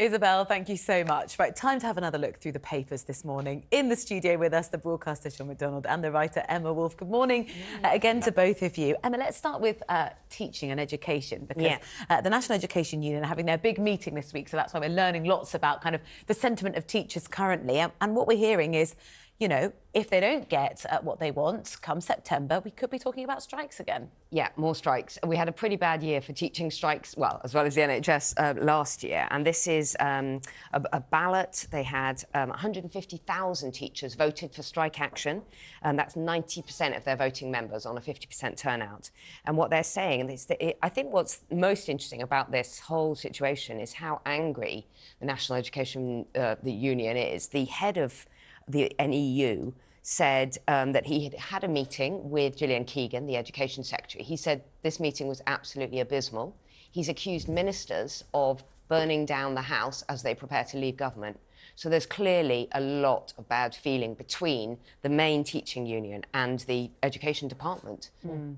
Isabel, thank you so much. Right, time to have another look through the papers this morning. In the studio with us, the broadcaster Sean McDonald and the writer Emma Wolfe. Good morning again to both of you. Emma, let's start with teaching and education, because the National Education Union are having their big meeting this week, so that's why we're learning lots about kind of the sentiment of teachers currently. And what we're hearing is, you know, if they don't get what they want come September, we could be talking about strikes again. Yeah, more strikes. We had a pretty bad year for teaching strikes, well, as well as the NHS last year. And this is a ballot. They had 150,000 teachers voted for strike action, and that's 90% of their voting members on a 50% turnout. And what they're saying is that I think what's most interesting about this whole situation is how angry the National Education Union is. The head of the NEU said that he had had a meeting with Gillian Keegan, the Education Secretary. He said this meeting was absolutely abysmal. He's accused ministers of burning down the House as they prepare to leave government. So there's clearly a lot of bad feeling between the main teaching union and the education department.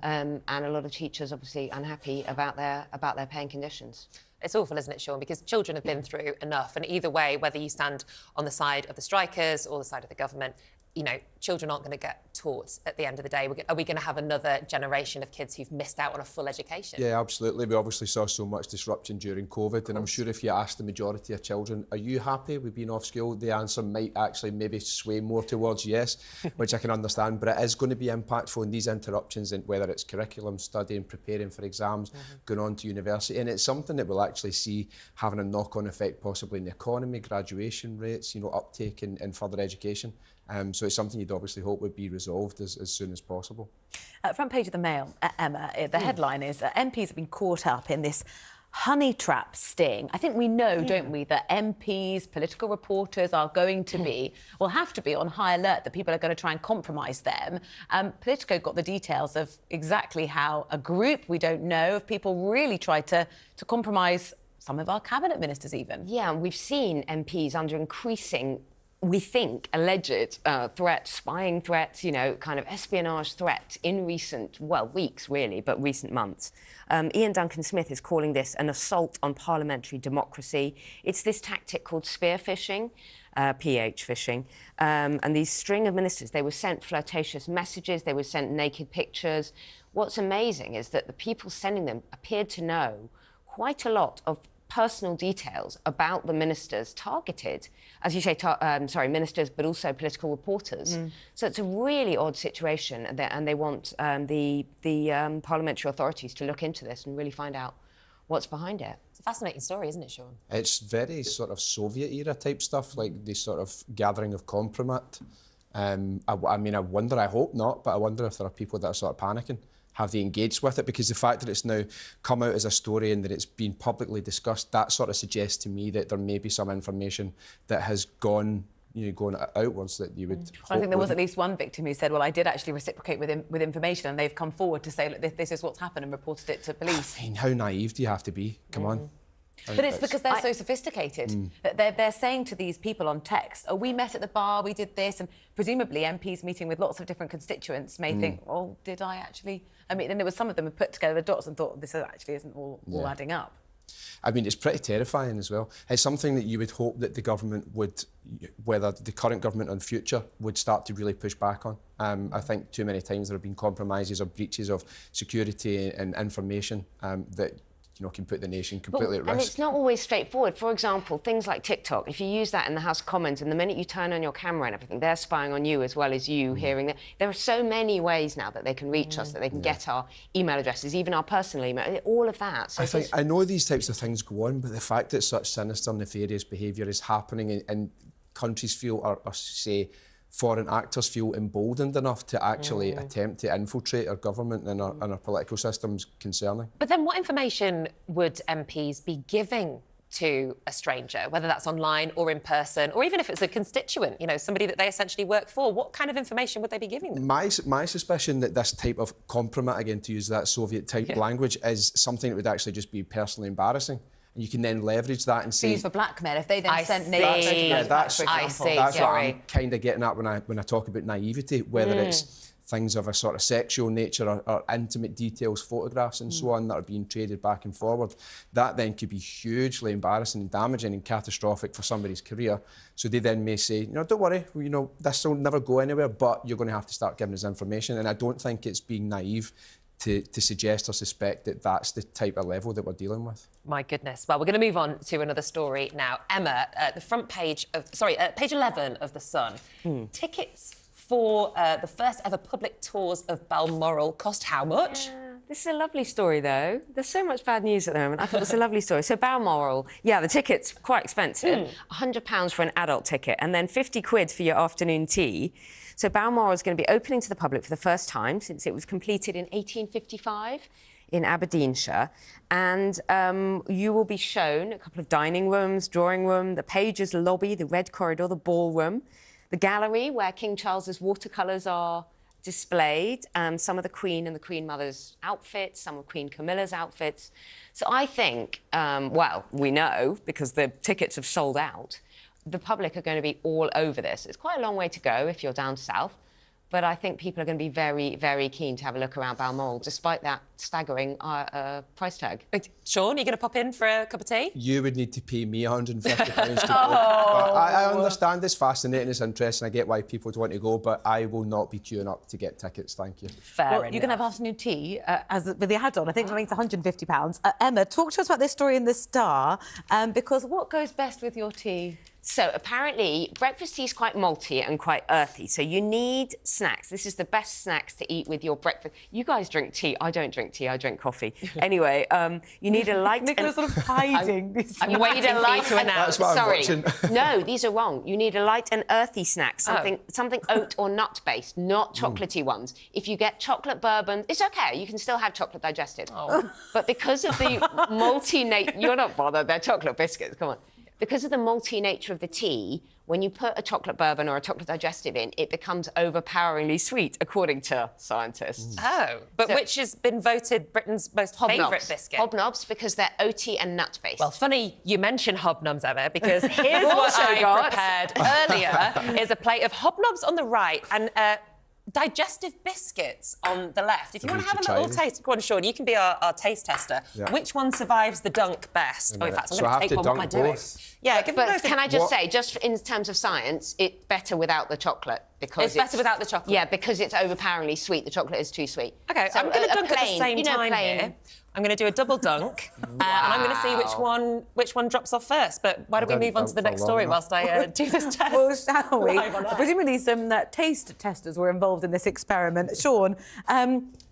And a lot of teachers obviously unhappy about their pay and conditions. It's awful, isn't it, Sean? Because children have been through enough. And either way, whether you stand on the side of the strikers or the side of the government, you know, children aren't going to get taught at the end of the day. Are we going to have another generation of kids who've missed out on a full education? Yeah, absolutely. We obviously saw so much disruption during COVID, and I'm sure if you ask the majority of children, are you happy with being off school? The answer might actually maybe sway more towards yes, which I can understand, but it is going to be impactful in these interruptions, in whether it's curriculum, studying, preparing for exams, going on to university, and it's something that we'll actually see having a knock-on effect possibly in the economy, graduation rates, you know, uptake in further education. So it's something you'd obviously hope would be resolved as soon as possible. Front page of the Mail, Emma, the headline is MPs have been caught up in this honey trap sting. I think we know, don't we, that MPs, political reporters are going to be, will have to be on high alert, that people are going to try and compromise them. Politico got the details of exactly how a group, we don't know, of people really tried to compromise some of our cabinet ministers even. Yeah, and we've seen MPs under increasing, we think, alleged threats, spying threats, you know, kind of espionage threats in recent, well, weeks really, but recent months. Ian Duncan-Smith is calling this an assault on parliamentary democracy. It's this tactic called spear phishing, PH phishing. And these string of ministers, they were sent flirtatious messages, they were sent naked pictures. What's amazing is that the people sending them appeared to know quite a lot of personal details about the ministers targeted, as you say, ministers, but also political reporters. So it's a really odd situation, and they want the parliamentary authorities to look into this and really find out what's behind it. It's a fascinating story, isn't it, Sean? It's very sort of Soviet-era type stuff, like the sort of gathering of compromat. I mean, I wonder, I hope not, but I wonder if there are people that are sort of panicking. Have they engaged with it? Because the fact that it's now come out as a story and that it's been publicly discussed, that sort of suggests to me that there may be some information that has gone outwards that you would hope. I think there was at least one victim who said, well, I did actually reciprocate with information, and they've come forward to say, look, this is what's happened, and reported it to police. I mean, how naive do you have to be? Come on. But it's because they're so sophisticated that they're saying to these people on text, oh, we met at the bar, we did this, and presumably MPs meeting with lots of different constituents may think, oh, did I actually? I mean, and there was some of them who put together the dots and thought, this actually isn't all adding up. I mean, it's pretty terrifying as well. It's something that you would hope that the government would, whether the current government or the future, would start to really push back on. I think too many times there have been compromises or breaches of security and information that, you know, can put the nation completely at risk. And it's not always straightforward. For example, things like TikTok, if you use that in the House of Commons and the minute you turn on your camera and everything, they're spying on you as well as you hearing that. There are so many ways now that they can reach us, that they can get our email addresses, even our personal email, all of that. So I know these types of things go on, but the fact that such sinister, nefarious behaviour is happening and countries feel, or say, foreign actors feel emboldened enough to actually attempt to infiltrate our government and our political systems concerning. But then what information would MPs be giving to a stranger, whether that's online or in person, or even if it's a constituent, you know, somebody that they essentially work for? What kind of information would they be giving them? My suspicion that this type of compromat, again, to use that Soviet-type language, is something that would actually just be personally embarrassing. And you can then leverage that and say... Used for blackmail, if they then sent naked that's back, for example. that's what I'm kind of getting at when I talk about naivety, whether it's things of a sort of sexual nature or intimate details, photographs and so on that are being traded back and forward. That then could be hugely embarrassing and damaging and catastrophic for somebody's career. So they then may say, don't worry, this will never go anywhere, but you're going to have to start giving us information. And I don't think it's being naive to suggest or suspect that that's the type of level that we're dealing with. My goodness. Well, we're going to move on to another story now. Emma, the front page of, page 11 of The Sun. Tickets for the first ever public tours of Balmoral cost how much? This is a lovely story, though. There's so much bad news at the moment. I thought it was a lovely story. So Balmoral, the ticket's quite expensive. £100 for an adult ticket and then 50 quid for your afternoon tea. So Balmoral is going to be opening to the public for the first time since it was completed in 1855 in Aberdeenshire. And you will be shown a couple of dining rooms, drawing room, the Pages lobby, the Red Corridor, the ballroom, the gallery where King Charles's watercolours are displayed, some of the Queen and the Queen Mother's outfits, some of Queen Camilla's outfits. So I think, we know, because the tickets have sold out, the public are going to be all over this. It's quite a long way to go if you're down south, but I think people are going to be very, very keen to have a look around Balmoral, despite that staggering price tag. Sean, are you going to pop in for a cup of tea? You would need to pay me £150 to go. I understand it's fascinating, it's interesting, I get why people would want to go, but I will not be queuing up to get tickets, thank you. Fair enough. You can have afternoon tea with the add-on. I think it's £150. Emma, talk to us about this story in The Star, because what goes best with your tea? So apparently breakfast tea is quite malty and quite earthy, so you need snacks. This is the best snacks to eat with your breakfast. You guys drink tea. I don't drink tea. I drink coffee. Anyway, you need a light... Nickola's sort of hiding. I'm waiting for you to announce. That's what I'm watching. No, these are wrong. You need a light and earthy snack, something oat or nut-based, not chocolatey ones. If you get chocolate bourbon, it's OK. You can still have chocolate digested. But because of the malty nature... You're not bothered. They're chocolate biscuits. Come on. Because of the malty nature of the tea, when you put a chocolate bourbon or a chocolate digestive in, it becomes overpoweringly sweet, according to scientists. But which has been voted Britain's most favourite biscuit? Hobnobs, because they're oaty and nut-based. Well, funny you mention hobnobs, Emma, because here's what I prepared earlier, is a plate of hobnobs on the right and digestive biscuits on the left. If you want to have a little taste, go on, Sean, you can be our taste tester. Yeah. Which one survives the dunk best? In fact, I'm going to take one. What am I doing? Yeah, but can I just say, just in terms of science, it's better without the chocolate because it's better without the chocolate. Yeah, because it's overpoweringly sweet. The chocolate is too sweet. Okay, so I'm going to dunk at the same time here. I'm going to do a double dunk, and I'm going to see which one drops off first. But why don't we move on to the next story whilst I do this test? Well, shall we? Presumably some taste testers were involved in this experiment. Sean,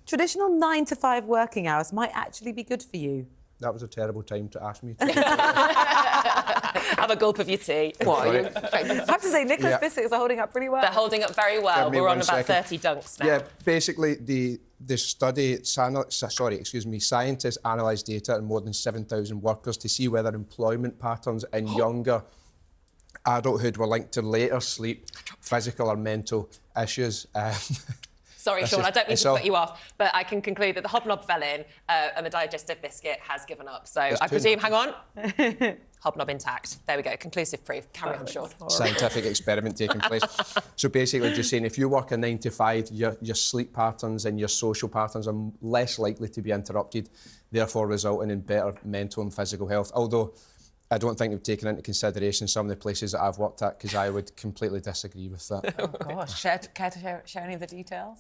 traditional 9 to 5 working hours might actually be good for you. That was a terrible time to ask me. Have a gulp of your tea. I have to say, Nicola's biscuits are holding up pretty well. They're holding up very well. We're on about 30 dunks now. Yeah, basically the study, scientists analysed data on more than 7,000 workers to see whether employment patterns in younger adulthood were linked to later sleep, physical or mental issues. Sorry, Sean, I don't mean to put you off, but I can conclude that the hobnob fell in and the digestive biscuit has given up. So I presume, hang on, hobnob intact. There we go, conclusive proof. Carry on, Sean. Scientific experiment taking place. So basically just saying if you work a 9 to 5, your sleep patterns and your social patterns are less likely to be interrupted, therefore resulting in better mental and physical health. Although I don't think we've taken into consideration some of the places that I've worked at because I would completely disagree with that. Oh, gosh. Care to share any of the details?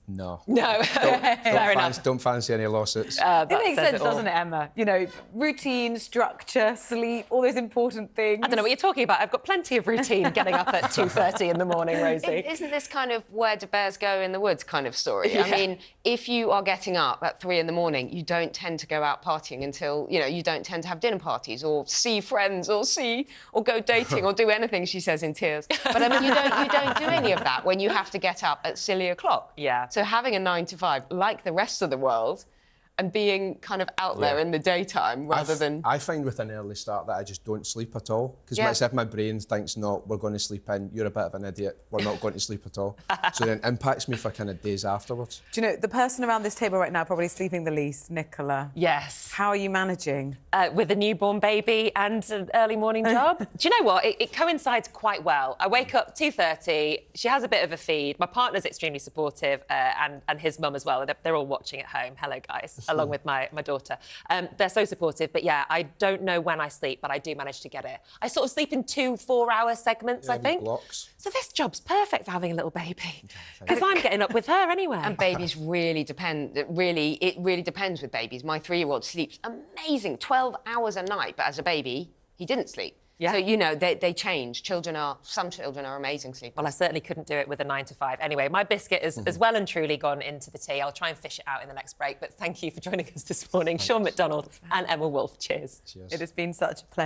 No. No. Fair enough. Don't fancy any lawsuits. It makes sense, doesn't it, Emma? You know, routine, structure, sleep, all those important things. I don't know what you're talking about. I've got plenty of routine getting up at 2:30 in the morning, Rosie. Isn't this kind of where do bears go in the woods kind of story? Yeah. I mean, if you are getting up at 3 in the morning, you don't tend to go out partying until, you don't tend to have dinner parties or see friends or go dating or do anything, she says in tears. But I mean, you don't do any of that when you have to get up at silly o'clock. Yeah. So having a 9 to 5, like the rest of the world, and being kind of out there in the daytime rather than... I find with an early start that I just don't sleep at all. Because Yeah. if my brain thinks, no, we're going to sleep in, you're a bit of an idiot, we're not going to sleep at all. So then it impacts me for kind of days afterwards. Do you know, the person around this table right now probably sleeping the least, Nicola. Yes. How are you managing? With a newborn baby and an early morning job. Do you know what? It coincides quite well. I wake up 2:30. She has a bit of a feed. My partner's extremely supportive, and his mum as well. They're all watching at home. Hello, guys. Along with my daughter. They're so supportive. But yeah, I don't know when I sleep, but I do manage to get it. I sort of sleep in 2 4-hour segments, I think. Blocks. So this job's perfect for having a little baby. Because I'm getting up with her anyway. And babies really depend. It really depends with babies. My 3-year-old sleeps amazing, 12 hours a night, but as a baby, he didn't sleep. Yeah. So, you know, they change. Some children are amazing sleepers. Well, I certainly couldn't do it with a 9 to 5. Anyway, my biscuit is well and truly gone into the tea. I'll try and fish it out in the next break. But thank you for joining us this morning, Sean McDonald and Emma Wolfe. Cheers. It has been such a pleasure.